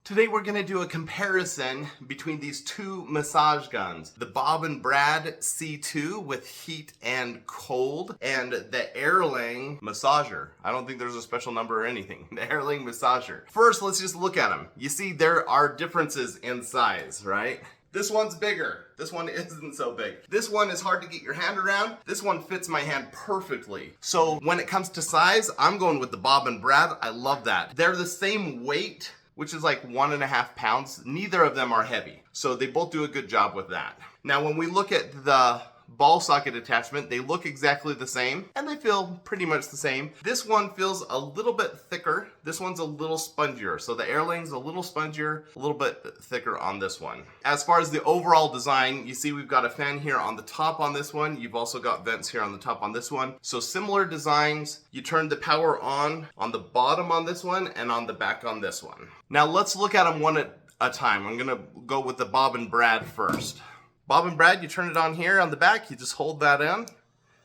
Today we're going to do a comparison between these two massage guns. The Bob and Brad C2 with heat and cold, and the Aerlang massager. I don't think there's a special number or anything. The Aerlang massager. First, let's just look at them. You see there are differences in size, right? This one's bigger. This one isn't so big. This one is hard to get your hand around. This one fits my hand perfectly. So when it comes to size, I'm going with the Bob and Brad. I love that. They're the same weight, which is like 1.5 pounds. Neither of them are heavy. So they both do a good job with that. Now, when we look at the ball socket attachment, they look exactly the same and they feel pretty much the same. This one feels a little bit thicker. This one's a little spongier. So the Aerlang's a little spongier, a little bit thicker on this one. As far as the overall design, you see we've got a fan here on the top on this one. You've also got vents here on the top on this one. So similar designs. You turn the power on the bottom on this one and on the back on this one. Now let's look at them one at a time. I'm gonna go with the Bob and Brad first. Bob and Brad, you turn it on here on the back, you just hold that in.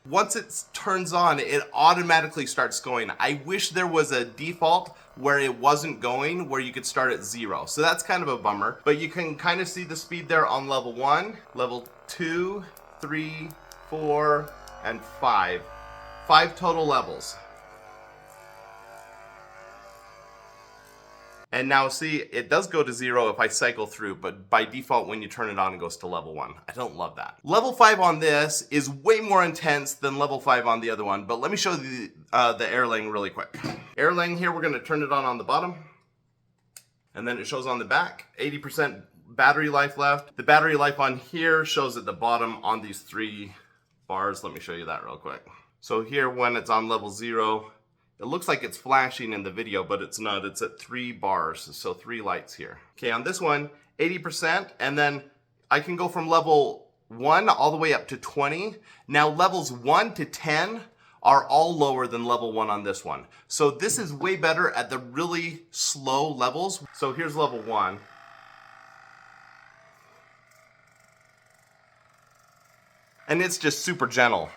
Once it turns on, it automatically starts going. I wish there was a default where it wasn't going, where you could start at 0. So that's kind of a bummer, but you can kind of see the speed there on level 1, level 2, 3, 4, and 5. 5 total levels. And now see, it does go to 0 if I cycle through, but by default when you turn it on, it goes to level 1. I don't love that. Level 5 on this is way more intense than level 5 on the other one, but let me show you the Aerlang really quick. Aerlang here, we're gonna turn it on the bottom, and then it shows on the back, 80% battery life left. The battery life on here shows at the bottom on these 3 bars. Let me show you that real quick. So here, when it's on level 0, it looks like it's flashing in the video, but it's not. It's at 3 bars, so 3 lights here. Okay, on this one, 80%, and then I can go from level 1 all the way up to 20. Now levels 1 to 10 are all lower than level 1 on this one. So this is way better at the really slow levels. So here's level 1. And it's just super gentle.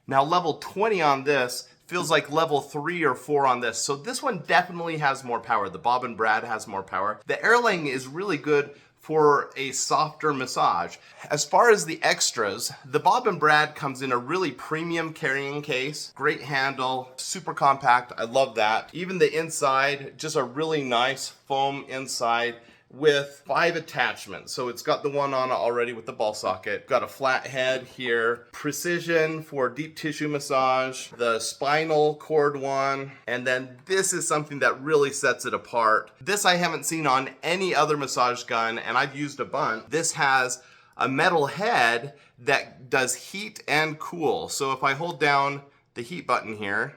Now level 20 on this feels like level 3 or 4 on this. So this one definitely has more power. The Bob and Brad has more power. The Aerlang is really good for a softer massage. As far as the extras, the Bob and Brad comes in a really premium carrying case. Great handle, super compact, I love that. Even the inside, just a really nice foam inside with 5 attachments. So it's got the one on already with the ball socket. Got a flat head here, precision for deep tissue massage, the spinal cord one, and then this is something that really sets it apart. This I haven't seen on any other massage gun, and I've used a bunch. This has a metal head that does heat and cool. So if I hold down the heat button here,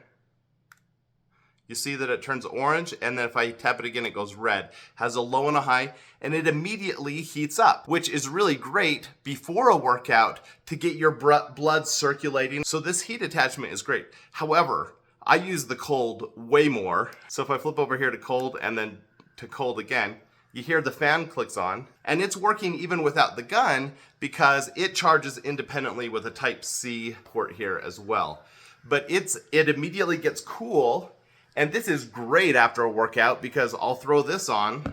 you see that it turns orange, and then if I tap it again, it goes red. Has a low and a high, and it immediately heats up, which is really great before a workout to get your blood circulating. So this heat attachment is great. However, I use the cold way more. So if I flip over here to cold and then to cold again, you hear the fan clicks on, and it's working even without the gun because it charges independently with a Type-C port here as well. But it immediately gets cool. And this is great after a workout because I'll throw this on.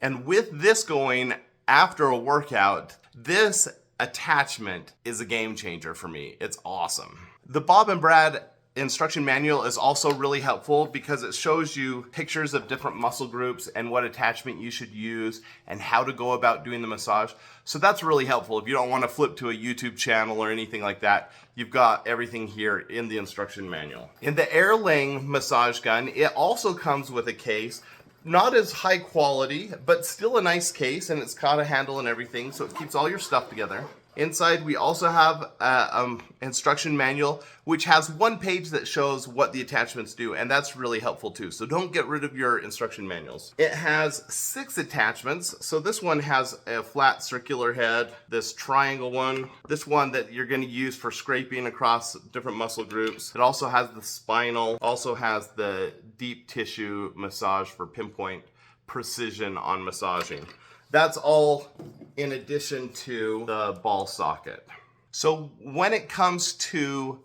And with this going after a workout, this attachment is a game changer for me. It's awesome. The Bob and Brad instruction manual is also really helpful because it shows you pictures of different muscle groups and what attachment you should use and how to go about doing the massage. So that's really helpful. If you don't want to flip to a YouTube channel or anything like that, you've got everything here in the instruction manual. In the Aerlang massage gun, it also comes with a case. Not as high quality, but still a nice case, and it's got a handle and everything, so it keeps all your stuff together. Inside, we also have an instruction manual, which has 1 page that shows what the attachments do, and that's really helpful too. So don't get rid of your instruction manuals. It has 6 attachments. So this one has a flat circular head, this triangle one, this one that you're gonna use for scraping across different muscle groups. It also has the spinal, also has the deep tissue massage for pinpoint precision on massaging. That's all in addition to the ball socket. So when it comes to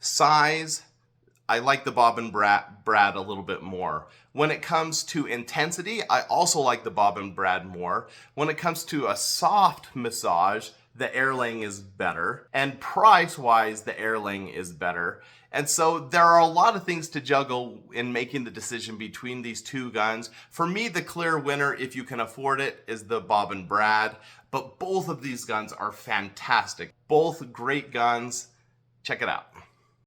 size, I like the Bob and Brad a little bit more. When it comes to intensity, I also like the Bob and Brad more. When it comes to a soft massage, the Aerlang is better. And price-wise, the Aerlang is better. And so there are a lot of things to juggle in making the decision between these two guns. For me, the clear winner, if you can afford it, is the Bob and Brad. But both of these guns are fantastic. Both great guns. Check it out.